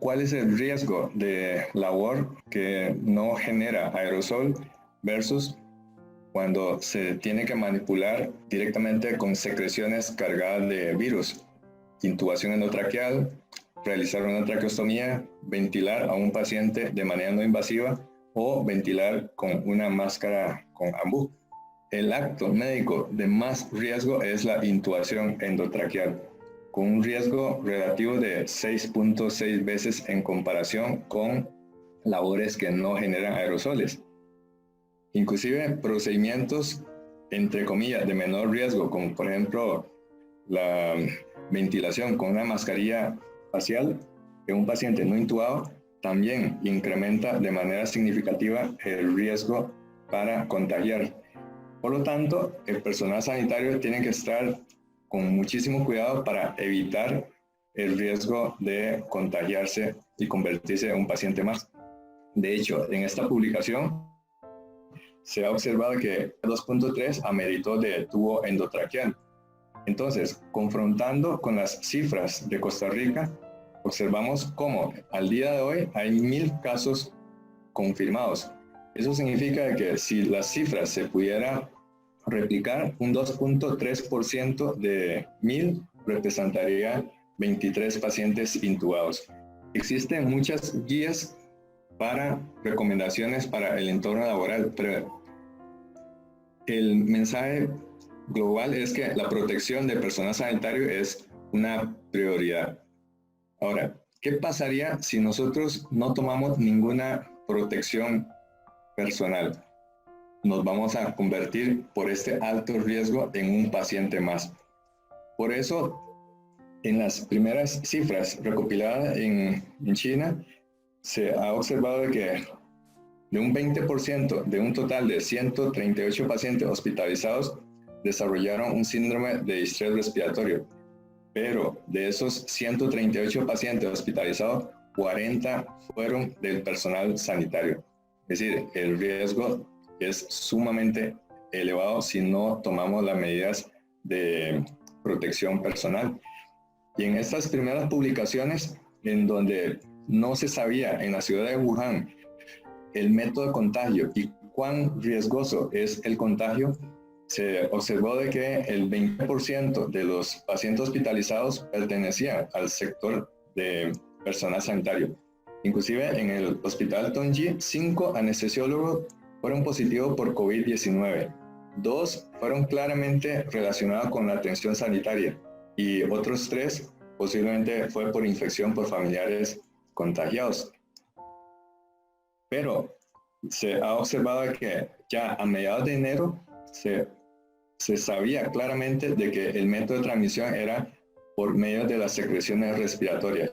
¿Cuál es el riesgo de labor que no genera aerosol versus cuando se tiene que manipular directamente con secreciones cargadas de virus? Intubación endotraqueal, realizar una traqueostomía, ventilar a un paciente de manera no invasiva o ventilar con una máscara con ambú. El acto médico de más riesgo es la intubación endotraqueal, con un riesgo relativo de 6.6 veces en comparación con labores que no generan aerosoles. Inclusive procedimientos, entre comillas, de menor riesgo, como por ejemplo la ventilación con una mascarilla facial en un paciente no intubado, también incrementa de manera significativa el riesgo para contagiar. Por lo tanto, el personal sanitario tiene que estar con muchísimo cuidado para evitar el riesgo de contagiarse y convertirse en un paciente más. De hecho, en esta publicación se ha observado que 2.3 ameritó de tubo endotraqueal. Entonces, confrontando con las cifras de Costa Rica, observamos cómo al día de hoy hay 1,000 casos confirmados. Eso significa que si las cifras se pudiera replicar, un 2.3% de 1,000 representaría 23 pacientes intubados. Existen muchas guías para recomendaciones para el entorno laboral, pero el mensaje global es que la protección del personal sanitario es una prioridad. Ahora, ¿qué pasaría si nosotros no tomamos ninguna protección personal? Nos vamos a convertir por este alto riesgo en un paciente más. Por eso, en las primeras cifras recopiladas en China, se ha observado que de un 20% de un total de 138 pacientes hospitalizados desarrollaron un síndrome de distrés respiratorio, pero de esos 138 pacientes hospitalizados, 40 fueron del personal sanitario. Es decir, el riesgo es sumamente elevado si no tomamos las medidas de protección personal. Y en estas primeras publicaciones, en donde no se sabía en la ciudad de Wuhan el método de contagio y cuán riesgoso es el contagio, se observó de que el 20% de los pacientes hospitalizados pertenecían al sector de personal sanitario. Inclusive en el hospital Tongji, 5 anestesiólogos fueron positivos por COVID-19. 2 fueron claramente relacionados con la atención sanitaria y otros 3 posiblemente fue por infección por familiares contagiados. Pero se ha observado que ya a mediados de enero se sabía claramente de que el método de transmisión era por medio de las secreciones respiratorias.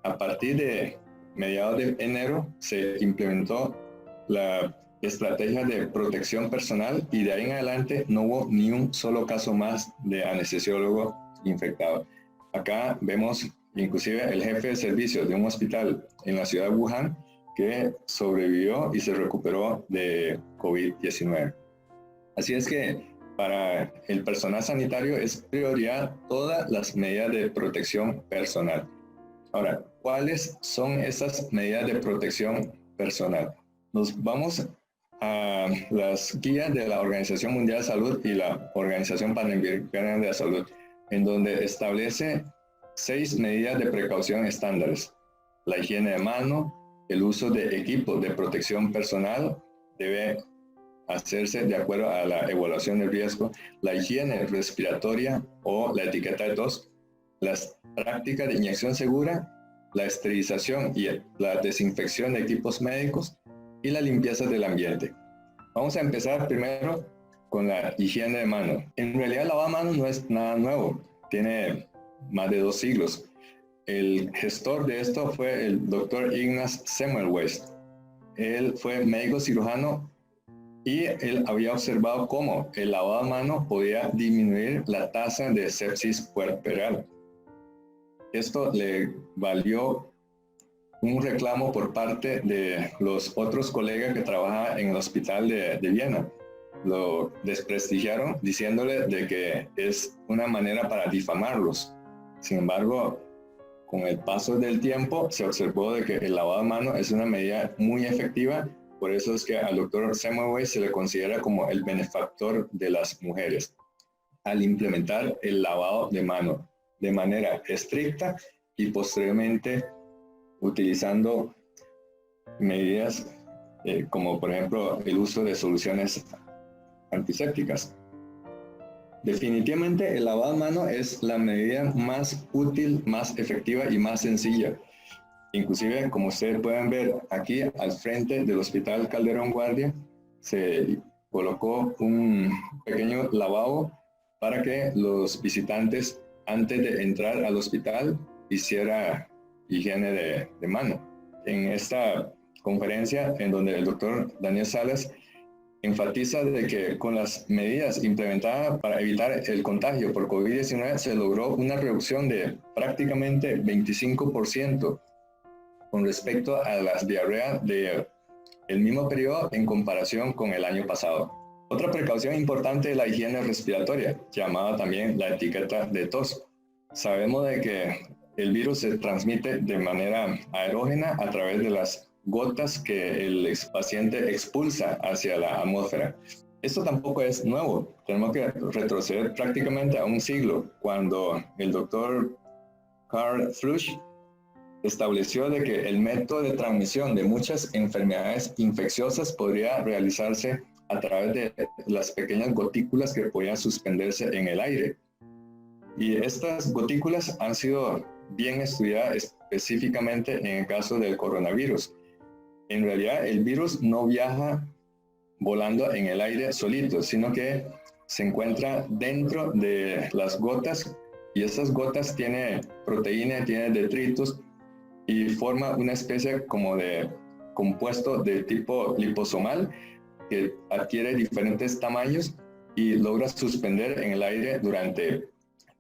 A partir de mediados de enero se implementó la estrategia de protección personal y de ahí en adelante no hubo ni un solo caso más de anestesiólogo infectado. Acá vemos inclusive el jefe de servicio de un hospital en la ciudad de Wuhan que sobrevivió y se recuperó de COVID-19. Así es que para el personal sanitario es prioridad todas las medidas de protección personal. Ahora, ¿cuáles son esas medidas de protección personal? Nos vamos a las guías de la Organización Mundial de Salud y la Organización Panamericana de la Salud, en donde establece 6 medidas de precaución estándares. La higiene de mano, el uso de equipos de protección personal debe hacerse de acuerdo a la evaluación de riesgo, la higiene respiratoria o la etiqueta de tos, las prácticas de inyección segura, la esterilización y la desinfección de equipos médicos y la limpieza del ambiente. Vamos a empezar primero con la higiene de mano. En realidad, lavar manos no es nada nuevo, tiene más de 2 siglos. El gestor de esto fue el doctor Ignaz Semmelweis. Él fue médico cirujano y él había observado cómo el lavado de manos podía disminuir la tasa de sepsis puerperal. Esto le valió un reclamo por parte de los otros colegas que trabajaban en el hospital de Viena. Lo desprestigiaron diciéndole de que es una manera para difamarlos. Sin embargo, con el paso del tiempo se observó de que el lavado de manos es una medida muy efectiva. Por eso es que al doctor Semmelweis se le considera como el benefactor de las mujeres al implementar el lavado de manos de manera estricta y posteriormente utilizando medidas como por ejemplo el uso de soluciones antisépticas. Definitivamente el lavado de manos es la medida más útil, más efectiva y más sencilla. Inclusive, como ustedes pueden ver aquí al frente del Hospital Calderón Guardia, se colocó un pequeño lavabo para que los visitantes, antes de entrar al hospital, hiciera higiene de mano. En esta conferencia, en donde el doctor Daniel Salas enfatiza de que con las medidas implementadas para evitar el contagio por COVID-19 se logró una reducción de prácticamente 25% con respecto a las diarreas del mismo periodo en comparación con el año pasado. Otra precaución importante es la higiene respiratoria, llamada también la etiqueta de tos. Sabemos de que el virus se transmite de manera aerógena a través de las gotas que el paciente expulsa hacia la atmósfera. Esto tampoco es nuevo. Tenemos que retroceder prácticamente a un siglo, cuando el doctor Karl Fluch estableció de que el método de transmisión de muchas enfermedades infecciosas podría realizarse a través de las pequeñas gotículas que podían suspenderse en el aire. Y estas gotículas han sido bien estudiadas específicamente en el caso del coronavirus. En realidad, el virus no viaja volando en el aire solito, sino que se encuentra dentro de las gotas, y esas gotas tienen proteínas, tienen detritos y forma una especie como de compuesto de tipo liposomal que adquiere diferentes tamaños y logra suspender en el aire durante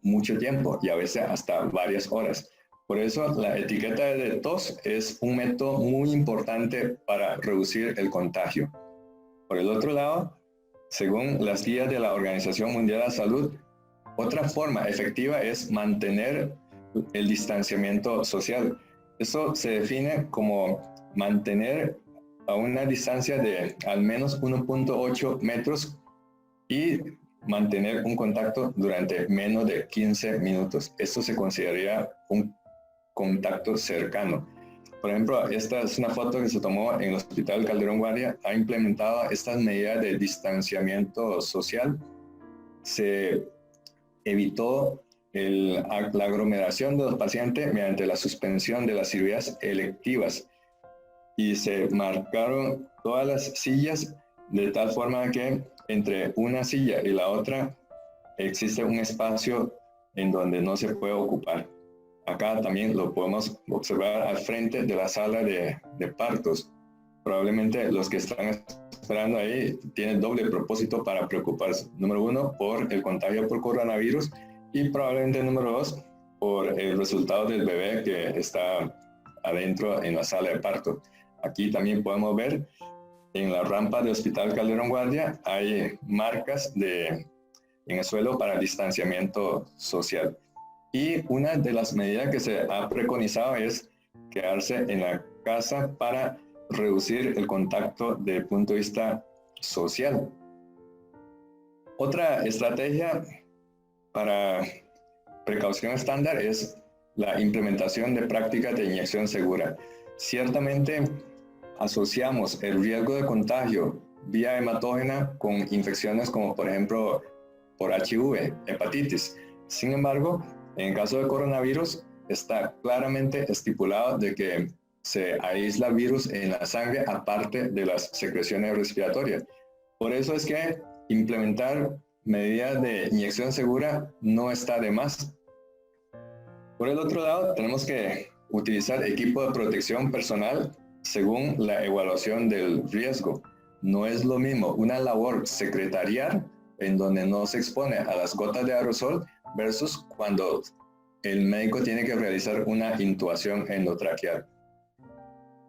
mucho tiempo y a veces hasta varias horas. Por eso la etiqueta de tos es un método muy importante para reducir el contagio. Por el otro lado, según las guías de la Organización Mundial de la Salud, otra forma efectiva es mantener el distanciamiento social. Eso se define como mantener a una distancia de al menos 1.8 metros y mantener un contacto durante menos de 15 minutos. Esto se consideraría un contacto cercano. Por ejemplo, esta es una foto que se tomó en el Hospital Calderón Guardia. Ha implementado estas medidas de distanciamiento social. Se evitó la aglomeración de los pacientes mediante la suspensión de las cirugías electivas y se marcaron todas las sillas de tal forma que entre una silla y la otra existe un espacio en donde no se puede ocupar. Acá también lo podemos observar al frente de la sala de partos. Probablemente los que están esperando ahí tienen doble propósito para preocuparse. Número uno, por el contagio por coronavirus, y probablemente número dos, por el resultado del bebé que está adentro en la sala de parto. Aquí también podemos ver en la rampa del Hospital Calderón Guardia hay marcas en el suelo para distanciamiento social. Y una de las medidas que se ha preconizado es quedarse en la casa para reducir el contacto desde el punto de vista social. Otra estrategia para precaución estándar es la implementación de prácticas de inyección segura. Ciertamente asociamos el riesgo de contagio vía hematógena con infecciones como por ejemplo por HIV, hepatitis. Sin embargo, en el caso de coronavirus está claramente estipulado de que se aísla virus en la sangre aparte de las secreciones respiratorias. Por eso es que implementar medidas de inyección segura no está de más. Por el otro lado, tenemos que utilizar equipo de protección personal según la evaluación del riesgo. No es lo mismo una labor secretarial en donde no se expone a las gotas de aerosol versus cuando el médico tiene que realizar una intubación endotraqueal.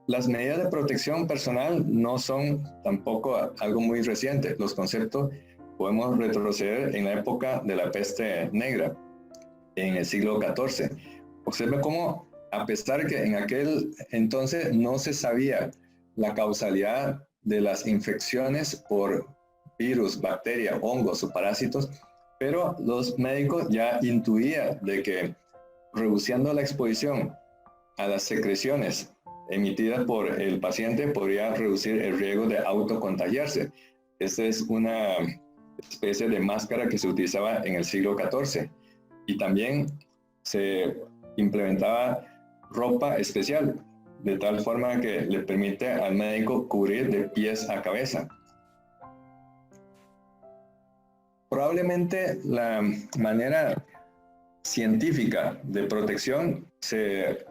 Las medidas de protección personal no son tampoco algo muy reciente. Los conceptos podemos retroceder en la época de la peste negra, en el siglo XIV. Observe cómo a pesar que en aquel entonces no se sabía la causalidad de las infecciones por virus, bacterias, hongos o parásitos, pero los médicos ya intuían de que reduciendo la exposición a las secreciones emitidas por el paciente podría reducir el riesgo de autocontagiarse. Esta es una especie de máscara que se utilizaba en el siglo XIV y también se implementaba ropa especial de tal forma que le permite al médico cubrir de pies a cabeza. Probablemente la manera científica de protección se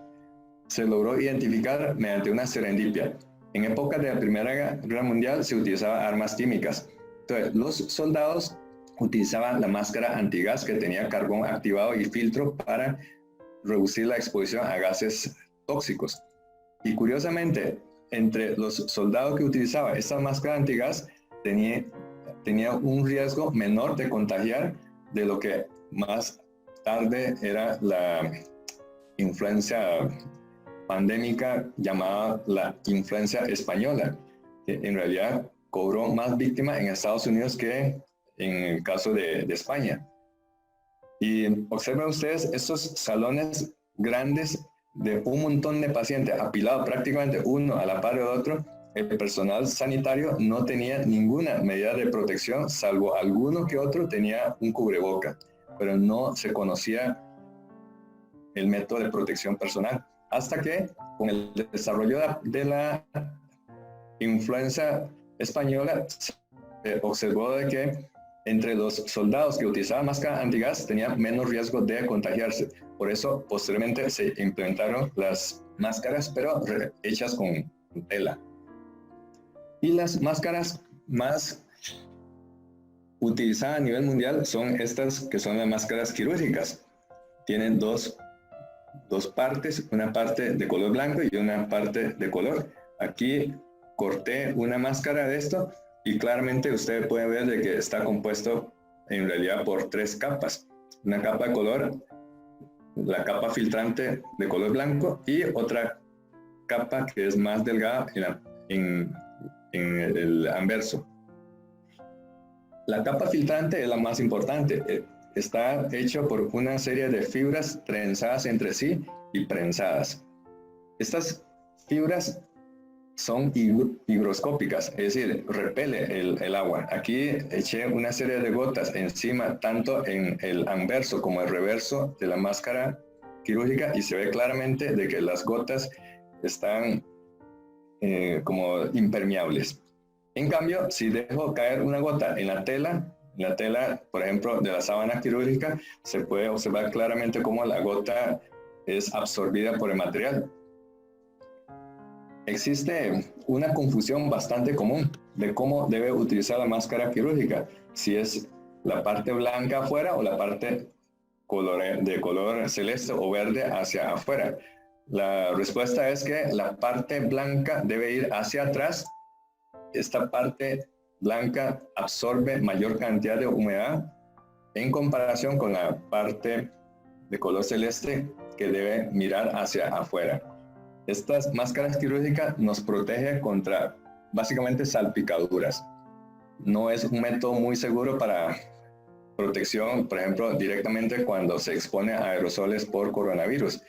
logró identificar mediante una serendipia. En época de la Primera Guerra Mundial se utilizaban armas químicas. Entonces, los soldados utilizaban la máscara antigas que tenía carbón activado y filtro para reducir la exposición a gases tóxicos. Y curiosamente, entre los soldados que utilizaban esta máscara antigas, tenía un riesgo menor de contagiar de lo que más tarde era la influencia pandémica llamada la influencia española, que en realidad cobró más víctimas en Estados Unidos que en el caso de España. Y observen ustedes estos salones grandes de un montón de pacientes apilados prácticamente uno a la par del otro. El personal sanitario no tenía ninguna medida de protección, salvo alguno que otro tenía un cubreboca, pero no se conocía el método de protección personal. Hasta que con el desarrollo de la influenza española se observó de que entre los soldados que utilizaban máscara antigas tenían menos riesgo de contagiarse. Por eso posteriormente se implementaron las máscaras, pero hechas con tela. Y las máscaras más utilizadas a nivel mundial son estas que son las máscaras quirúrgicas. Tienen dos partes, una parte de color blanco y una parte de color. Aquí corté una máscara de esto y claramente usted puede ver de que está compuesto en realidad por 3 capas. Una capa de color, la capa filtrante de color blanco y otra capa que es más delgada en el anverso. La capa filtrante es la más importante. Está hecho por una serie de fibras trenzadas entre sí y prensadas. Estas fibras son higroscópicas, es decir, repele el agua. Aquí eché una serie de gotas encima, tanto en el anverso como el reverso de la máscara quirúrgica, y se ve claramente de que las gotas están como impermeables. En cambio, si dejo caer una gota en la tela, por ejemplo, de la sábana quirúrgica, se puede observar claramente cómo la gota es absorbida por el material. Existe una confusión bastante común de cómo debe utilizar la máscara quirúrgica, si es la parte blanca afuera o la parte de color celeste o verde hacia afuera. La respuesta es que la parte blanca debe ir hacia atrás. Esta parte blanca absorbe mayor cantidad de humedad en comparación con la parte de color celeste que debe mirar hacia afuera. Estas máscaras quirúrgicas nos protegen contra básicamente salpicaduras. No es un método muy seguro para protección, por ejemplo, directamente cuando se expone a aerosoles por coronavirus.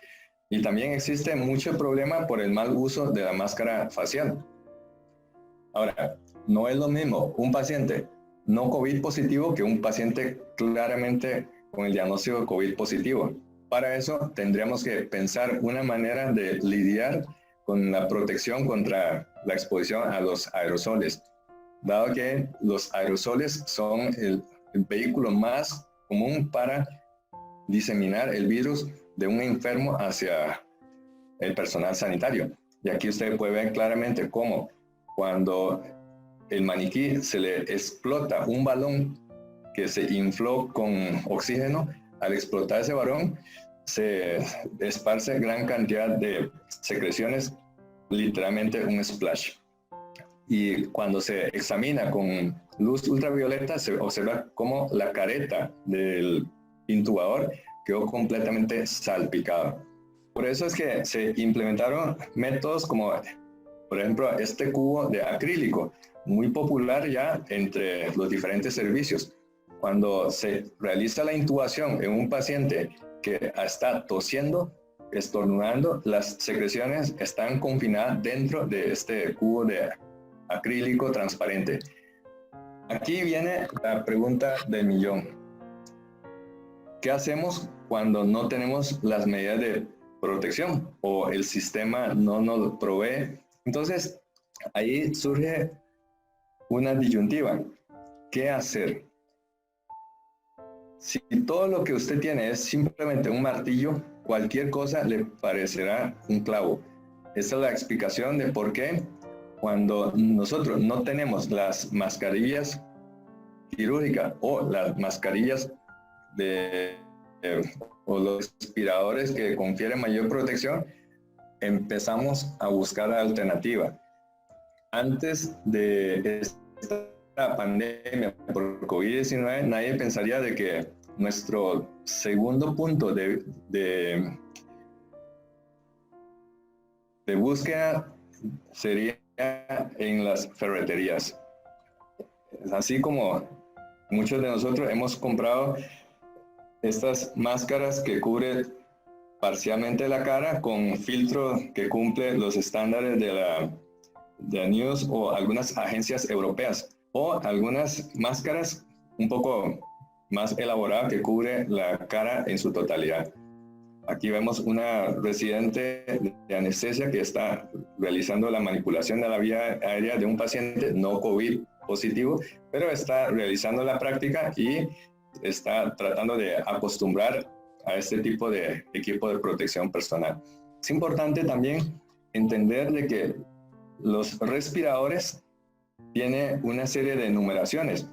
Y también existe mucho problema por el mal uso de la máscara facial. Ahora, no es lo mismo un paciente no COVID positivo que un paciente claramente con el diagnóstico de COVID positivo. Para eso tendríamos que pensar una manera de lidiar con la protección contra la exposición a los aerosoles, dado que los aerosoles son el vehículo más común para diseminar el virus de un enfermo hacia el personal sanitario. Y aquí usted puede ver claramente cómo cuando el maniquí se le explota un balón que se infló con oxígeno, al explotar ese balón se esparce gran cantidad de secreciones, literalmente un splash. Y cuando se examina con luz ultravioleta se observa cómo la careta del intubador quedó completamente salpicada. Por eso es que se implementaron métodos como, por ejemplo, este cubo de acrílico, muy popular ya entre los diferentes servicios. Cuando se realiza la intubación en un paciente que está tosiendo, estornudando, las secreciones están confinadas dentro de este cubo de acrílico transparente. Aquí viene la pregunta del millón. ¿Qué hacemos cuando no tenemos las medidas de protección o el sistema no nos provee? Entonces, ahí surge una disyuntiva. ¿Qué hacer? Si todo lo que usted tiene es simplemente un martillo, cualquier cosa le parecerá un clavo. Esa es la explicación de por qué cuando nosotros no tenemos las mascarillas quirúrgicas o las mascarillas o los respiradores que confieren mayor protección, empezamos a buscar la alternativa. Antes de esta pandemia por COVID-19, nadie pensaría de que nuestro segundo punto de búsqueda sería en las ferreterías. Así como muchos de nosotros hemos comprado estas máscaras que cubren parcialmente la cara con filtro que cumple los estándares de la NIOSH o algunas agencias europeas, o algunas máscaras un poco más elaboradas que cubre la cara en su totalidad. Aquí vemos una residente de anestesia que está realizando la manipulación de la vía aérea de un paciente no COVID positivo, pero está realizando la práctica y está tratando de acostumbrar a este tipo de equipo de protección personal. Es importante también entender de que los respiradores tienen una serie de numeraciones.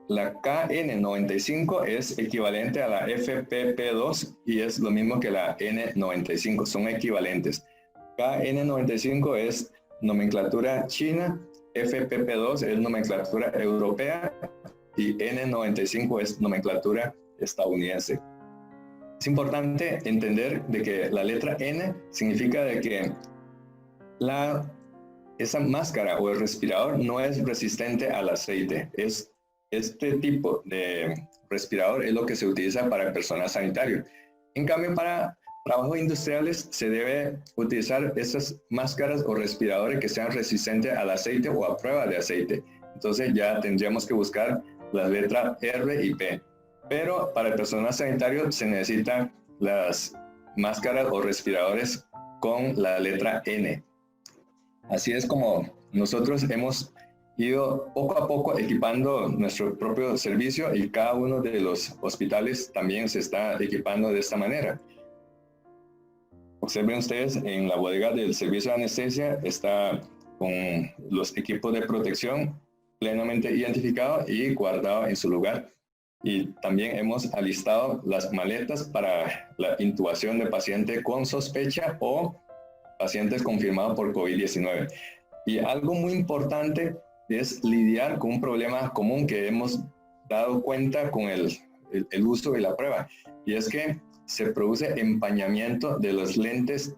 La KN95 es equivalente a la FPP2 y es lo mismo que la N95, son equivalentes. KN95 es nomenclatura china, FPP2 es nomenclatura europea y N95 es nomenclatura estadounidense. Es importante entender de que la letra N significa de que esa máscara o el respirador no es resistente al aceite. Este tipo de respirador es lo que se utiliza para el personal sanitario. En cambio, para trabajos industriales se debe utilizar esas máscaras o respiradores que sean resistentes al aceite o a prueba de aceite. Entonces ya tendríamos que buscar las letras R y P. Pero para el personal sanitario se necesitan las máscaras o respiradores con la letra N. Así es como nosotros hemos ido poco a poco equipando nuestro propio servicio y cada uno de los hospitales también se está equipando de esta manera. Observen ustedes, en la bodega del servicio de anestesia está con los equipos de protección plenamente identificados y guardados en su lugar. Y también hemos alistado las maletas para la intubación de paciente con sospecha o pacientes confirmados por COVID-19. Y algo muy importante es lidiar con un problema común que hemos dado cuenta con el uso de la prueba, y es que se produce empañamiento de los lentes.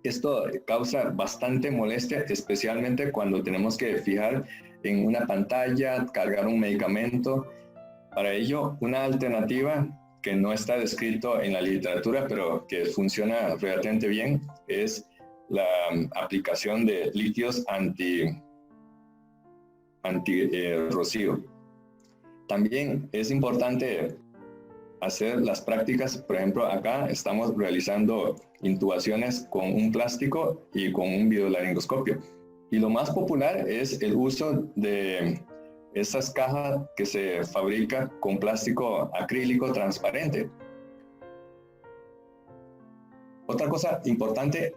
Esto causa bastante molestia, especialmente cuando tenemos que fijar en una pantalla, cargar un medicamento. Para ello, una alternativa que no está descrito en la literatura, pero que funciona relativamente bien, es la aplicación de líquidos anti-rocío. También es importante hacer las prácticas. Por ejemplo, acá estamos realizando intubaciones con un plástico y con un videolaringoscopio. Y lo más popular es el uso de estas cajas que se fabrica con plástico acrílico transparente. Otra cosa importante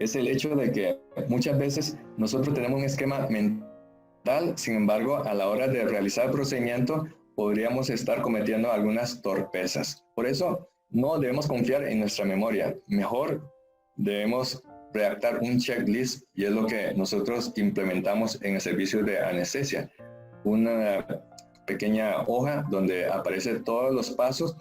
es el hecho de que muchas veces nosotros tenemos un esquema mental, sin embargo, a la hora de realizar el procedimiento podríamos estar cometiendo algunas torpezas. Por eso no debemos confiar en nuestra memoria. Mejor debemos redactar un checklist, y es lo que nosotros implementamos en el servicio de anestesia. Una pequeña hoja donde aparecen todos los pasos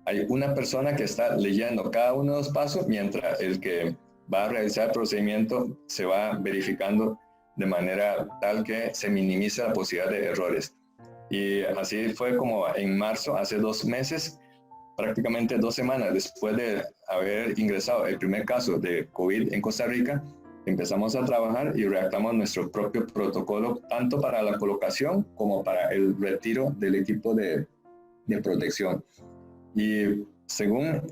hay una persona que está leyendo cada uno de los pasos, mientras el que va a realizar el procedimiento se va verificando de manera tal que se minimiza la posibilidad de errores. Y así fue como en marzo, hace 2 meses, prácticamente 2 semanas después de haber ingresado el primer caso de COVID en Costa Rica, empezamos a trabajar y redactamos nuestro propio protocolo, tanto para la colocación como para el retiro del equipo de protección. Y según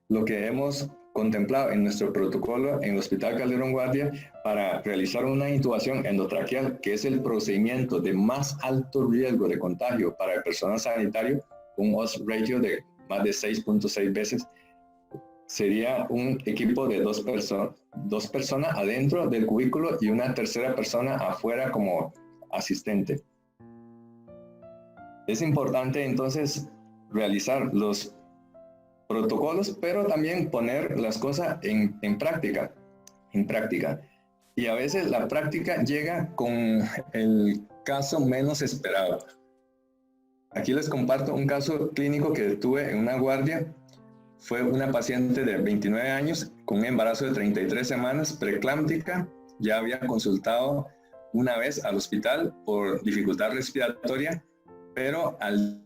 lo que hemos contemplado en nuestro protocolo en el Hospital Calderón Guardia, para realizar una intubación endotraqueal, que es el procedimiento de más alto riesgo de contagio para el personal sanitario, un odds ratio de más de 6.6 veces, sería un equipo de 2 personas adentro del cubículo y una tercera persona afuera como asistente. Es importante entonces realizar los protocolos, pero también poner las cosas en práctica. Y a veces la práctica llega con el caso menos esperado. Aquí les comparto un caso clínico que tuve en una guardia. Fue una paciente de 29 años con un embarazo de 33 semanas, preeclámptica. Ya había consultado una vez al hospital por dificultad respiratoria, pero al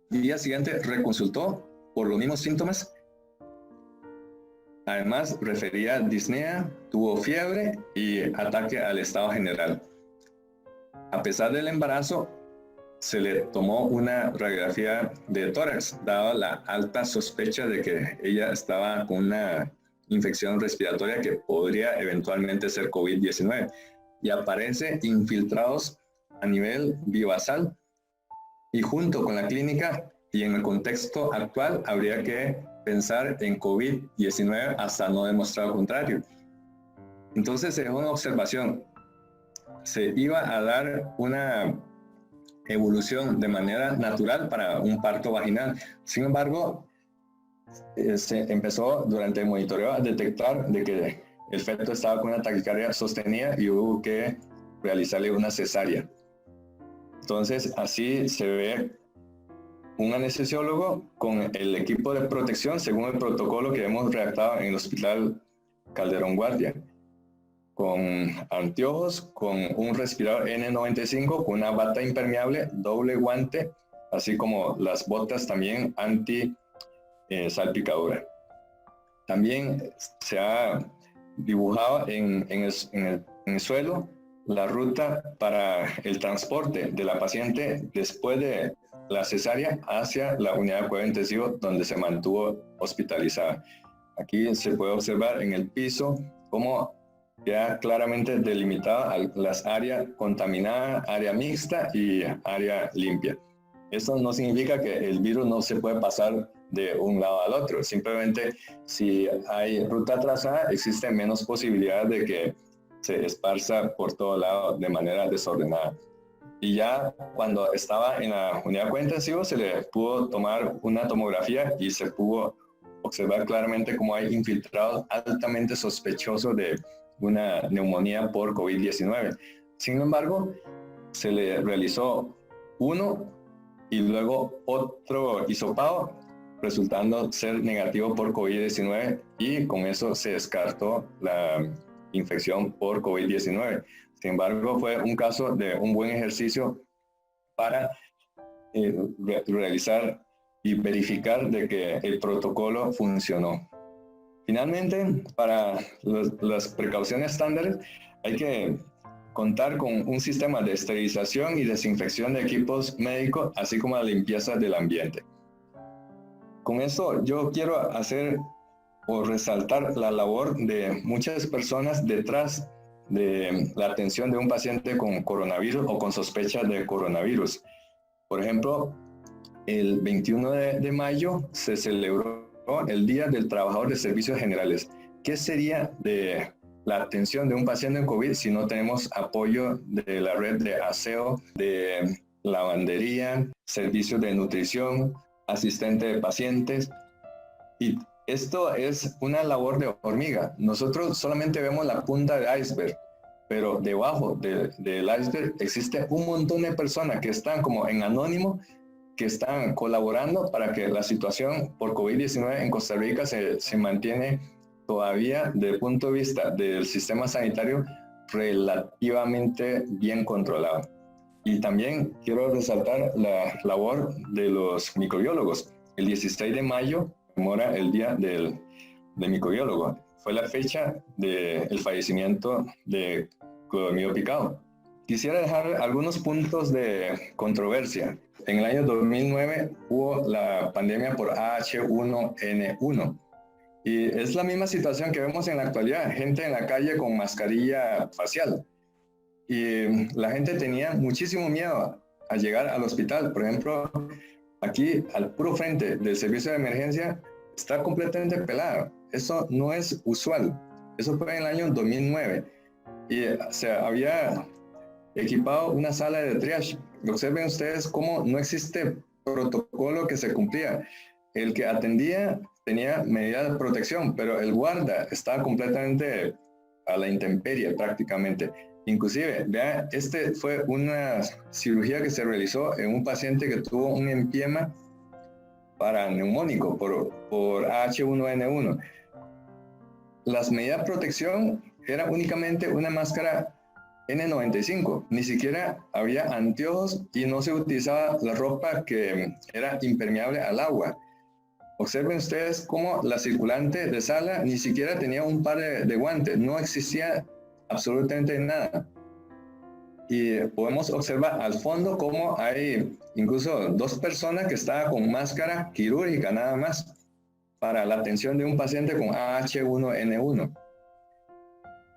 día siguiente reconsultó por los mismos síntomas. Además, refería disnea, tuvo fiebre y ataque al estado general. A pesar del embarazo, se le tomó una radiografía de tórax, dada la alta sospecha de que ella estaba con una infección respiratoria que podría eventualmente ser COVID-19, y aparece infiltrados a nivel bivasal. Y junto con la clínica y en el contexto actual, habría que pensar en COVID-19 hasta no demostrar lo contrario. Entonces se dejó una observación. Se iba a dar una evolución de manera natural para un parto vaginal. Sin embargo, se empezó durante el monitoreo a detectar de que el feto estaba con una taquicardia sostenida y hubo que realizarle una cesárea. Entonces, así se ve un anestesiólogo con el equipo de protección según el protocolo que hemos redactado en el Hospital Calderón Guardia, con anteojos, con un respirador N95, con una bata impermeable, doble guante, así como las botas también anti salpicadura. También se ha dibujado en el suelo la ruta para el transporte de la paciente después de la cesárea hacia la unidad de cuidado intensivo donde se mantuvo hospitalizada. Aquí se puede observar en el piso cómo queda claramente delimitada las áreas contaminadas, área mixta y área limpia. Esto no significa que el virus no se puede pasar de un lado al otro. Simplemente, si hay ruta trazada, existe menos posibilidad de que se esparza por todo lado de manera desordenada. Y ya cuando estaba en la unidad de cuidado intensivo, se le pudo tomar una tomografía y se pudo observar claramente cómo hay infiltrados altamente sospechosos de una neumonía por COVID-19. Sin embargo, se le realizó uno y luego otro hisopado, resultando ser negativo por COVID-19, y con eso se descartó la infección por COVID-19. Sin embargo, fue un caso de un buen ejercicio para realizar y verificar de que el protocolo funcionó. Finalmente, para las precauciones estándares, hay que contar con un sistema de esterilización y desinfección de equipos médicos, así como la limpieza del ambiente. Con esto yo quiero hacer o resaltar la labor de muchas personas detrás de la atención de un paciente con coronavirus o con sospecha de coronavirus. Por ejemplo, el 21 de mayo se celebró el Día del Trabajador de Servicios Generales. ¿Qué sería de la atención de un paciente en COVID si no tenemos apoyo de la red de aseo, de lavandería, servicios de nutrición, asistente de pacientes? Y esto es una labor de hormiga. Nosotros solamente vemos la punta del iceberg, pero debajo del iceberg existe un montón de personas que están como en anónimo, que están colaborando para que la situación por COVID-19 en Costa Rica se mantiene todavía, desde el punto de vista del sistema sanitario, relativamente bien controlado. Y también quiero resaltar la labor de los microbiólogos. El 16 de mayo conmemora el Día del Microbiólogo. Fue la fecha del fallecimiento de Clodomiro Picado. Quisiera dejar algunos puntos de controversia. En el año 2009 hubo la pandemia por H1N1 y es la misma situación que vemos en la actualidad, gente en la calle con mascarilla facial. Y la gente tenía muchísimo miedo a llegar al hospital. Por ejemplo, aquí al puro frente del servicio de emergencia está completamente pelado. Eso no es usual. Eso fue en el año 2009. Y se había equipado una sala de triage. Observen ustedes cómo no existe protocolo que se cumplía. El que atendía tenía medidas de protección, pero el guarda estaba completamente a la intemperie prácticamente. Inclusive, vea, este fue una cirugía que se realizó en un paciente que tuvo un empiema paraneumónico por H1N1. Las medidas de protección era únicamente una máscara N95, ni siquiera había anteojos y no se utilizaba la ropa que era impermeable al agua. Observen ustedes cómo la circulante de sala ni siquiera tenía un par de guantes, no existía absolutamente nada. Y podemos observar al fondo cómo hay incluso 2 personas que estaban con máscara quirúrgica nada más para la atención de un paciente con H1N1.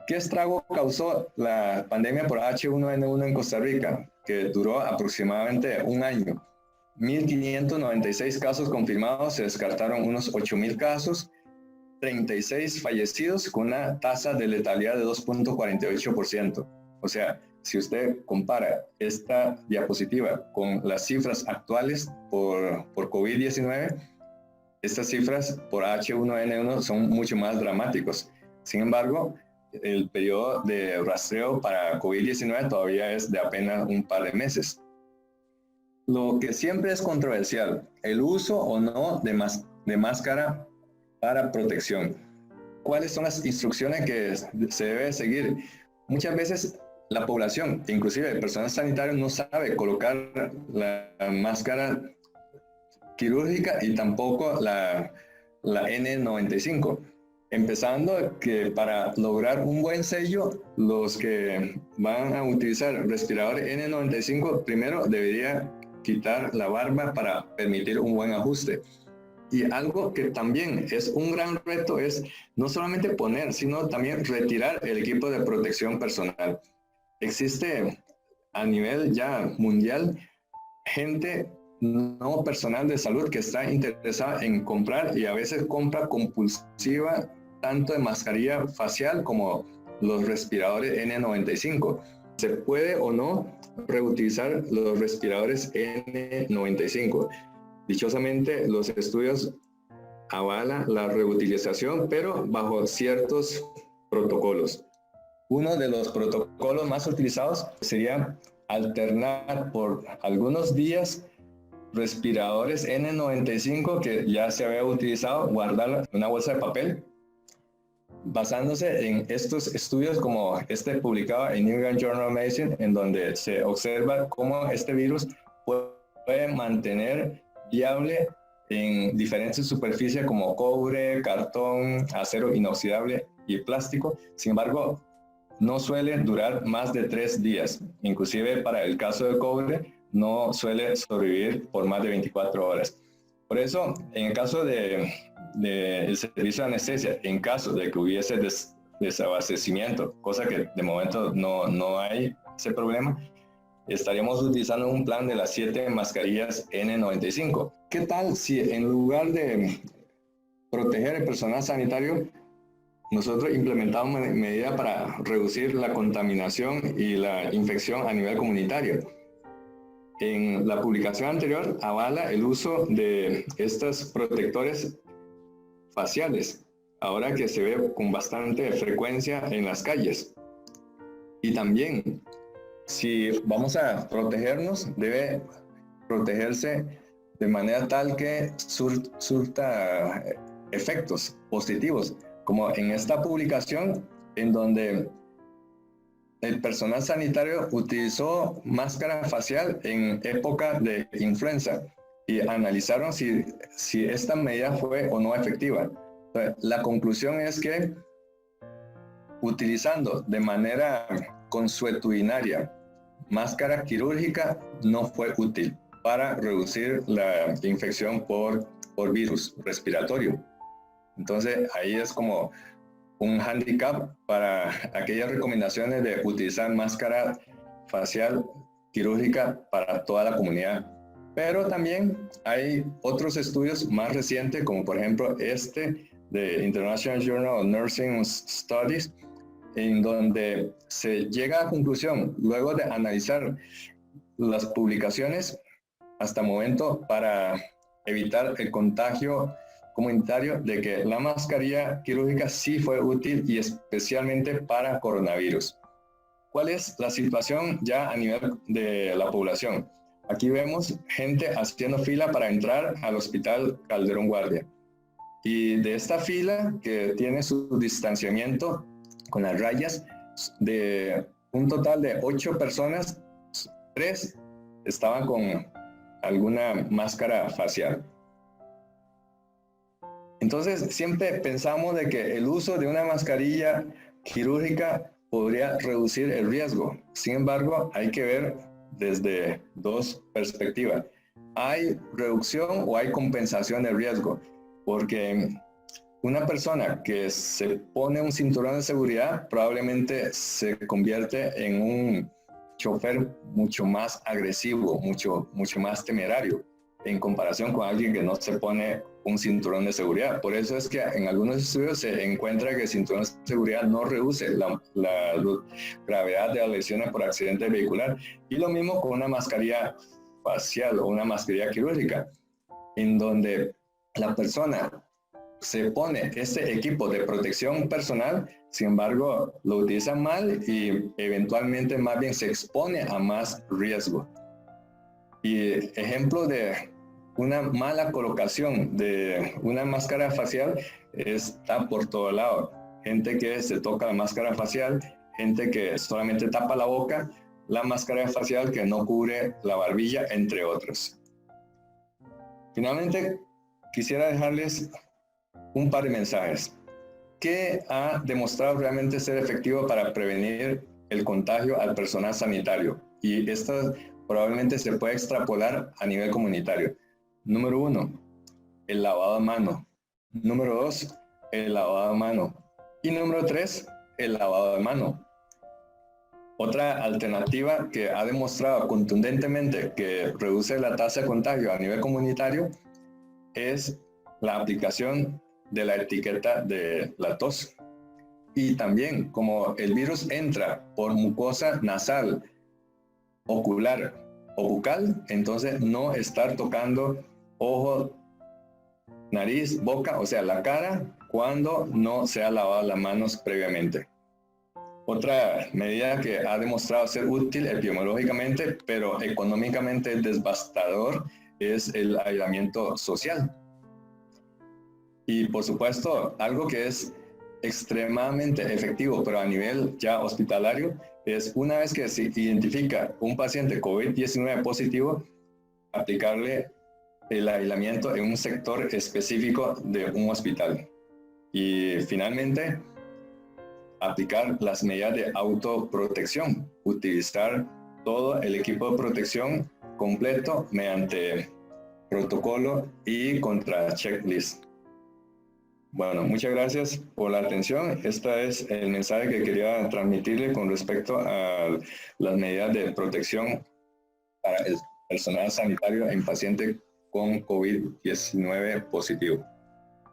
¿Qué estrago causó la pandemia por H1N1 en Costa Rica? Que duró aproximadamente un año. 1.596 casos confirmados, se descartaron unos 8.000 casos, 36 fallecidos con una tasa de letalidad de 2.48%. O sea, si usted compara esta diapositiva con las cifras actuales por COVID-19, estas cifras por H1N1 son mucho más dramáticos. Sin embargo, el periodo de rastreo para COVID-19 todavía es de apenas un par de meses. Lo que siempre es controversial, el uso o no de máscara para protección. ¿Cuáles son las instrucciones que se debe seguir? Muchas veces la población, inclusive el personal sanitario, no sabe colocar la máscara quirúrgica y tampoco la N95. Empezando que para lograr un buen sello, los que van a utilizar respirador N95 primero debería quitar la barba para permitir un buen ajuste. Y algo que también es un gran reto es no solamente poner, sino también retirar el equipo de protección personal. Existe a nivel ya mundial gente no personal de salud que está interesada en comprar y a veces compra compulsiva tanto de mascarilla facial como los respiradores N95. ¿Se puede o no reutilizar los respiradores N95? Dichosamente, los estudios avalan la reutilización, pero bajo ciertos protocolos. Uno de los protocolos más utilizados sería alternar por algunos días respiradores N95 que ya se había utilizado, guardarlo en una bolsa de papel, basándose en estos estudios como este publicado en New England Journal of Medicine, en donde se observa cómo este virus puede mantener viable en diferentes superficies como cobre, cartón, acero inoxidable y plástico. Sin embargo, no suele durar más de 3 días. Inclusive para el caso del cobre, no suele sobrevivir por más de 24 horas. Por eso, en el caso del servicio de anestesia, en caso de que hubiese desabastecimiento, cosa que de momento no hay ese problema, estaríamos utilizando un plan de las 7 mascarillas N95. ¿Qué tal si en lugar de proteger el personal sanitario, nosotros implementamos medidas para reducir la contaminación y la infección a nivel comunitario? En la publicación anterior avala el uso de estos protectores faciales, ahora que se ve con bastante frecuencia en las calles. Y también, si vamos a protegernos, debe protegerse de manera tal que surta efectos positivos, como en esta publicación en donde el personal sanitario utilizó máscara facial en época de influenza y analizaron si esta medida fue o no efectiva. Entonces, la conclusión es que utilizando de manera consuetudinaria máscara quirúrgica no fue útil para reducir la infección por virus respiratorio. Entonces, ahí es como un handicap para aquellas recomendaciones de utilizar máscara facial quirúrgica para toda la comunidad. Pero también hay otros estudios más recientes, como por ejemplo este de International Journal of Nursing Studies, en donde se llega a la conclusión, luego de analizar las publicaciones hasta el momento para evitar el contagio comunitario, de que la mascarilla quirúrgica sí fue útil y especialmente para coronavirus. ¿Cuál es la situación ya a nivel de la población? Aquí vemos gente haciendo fila para entrar al Hospital Calderón Guardia. Y de esta fila, que tiene su distanciamiento con las rayas, de un total de 8 personas, 3 estaban con alguna máscara facial. Entonces, siempre pensamos de que el uso de una mascarilla quirúrgica podría reducir el riesgo. Sin embargo, hay que ver desde dos perspectivas. ¿Hay reducción o hay compensación de riesgo? Porque una persona que se pone un cinturón de seguridad probablemente se convierte en un chofer mucho más agresivo, mucho más temerario, en comparación con alguien que no se pone un cinturón de seguridad. Por eso es que en algunos estudios se encuentra que el cinturón de seguridad no reduce la gravedad de las lesiones por accidente vehicular. Y lo mismo con una mascarilla facial o una mascarilla quirúrgica, en donde la persona se pone este equipo de protección personal, sin embargo, lo utiliza mal y eventualmente más bien se expone a más riesgo. Y ejemplo de una mala colocación de una máscara facial está por todo lado. Gente que se toca la máscara facial, gente que solamente tapa la boca, la máscara facial que no cubre la barbilla, entre otros. Finalmente, quisiera dejarles un par de mensajes. ¿Qué ha demostrado realmente ser efectivo para prevenir el contagio al personal sanitario? Y esto probablemente se puede extrapolar a nivel comunitario. Número 1, el lavado de mano. Número 2, el lavado de mano. Y número 3, el lavado de mano. Otra alternativa que ha demostrado contundentemente que reduce la tasa de contagio a nivel comunitario es la aplicación de la etiqueta de la tos. Y también, como el virus entra por mucosa nasal, ocular o bucal, entonces no estar tocando ojo, nariz, boca, o sea, la cara, cuando no se ha lavado las manos previamente. Otra medida que ha demostrado ser útil epidemiológicamente, pero económicamente devastador, es el aislamiento social. Y por supuesto, algo que es extremadamente efectivo, pero a nivel ya hospitalario, es una vez que se identifica un paciente COVID-19 positivo, aplicarle el aislamiento en un sector específico de un hospital. Y finalmente, aplicar las medidas de autoprotección, utilizar todo el equipo de protección completo mediante protocolo y contra checklist. Bueno, muchas gracias por la atención. Este es el mensaje que quería transmitirle con respecto a las medidas de protección para el personal sanitario en pacientes con COVID-19 positivo.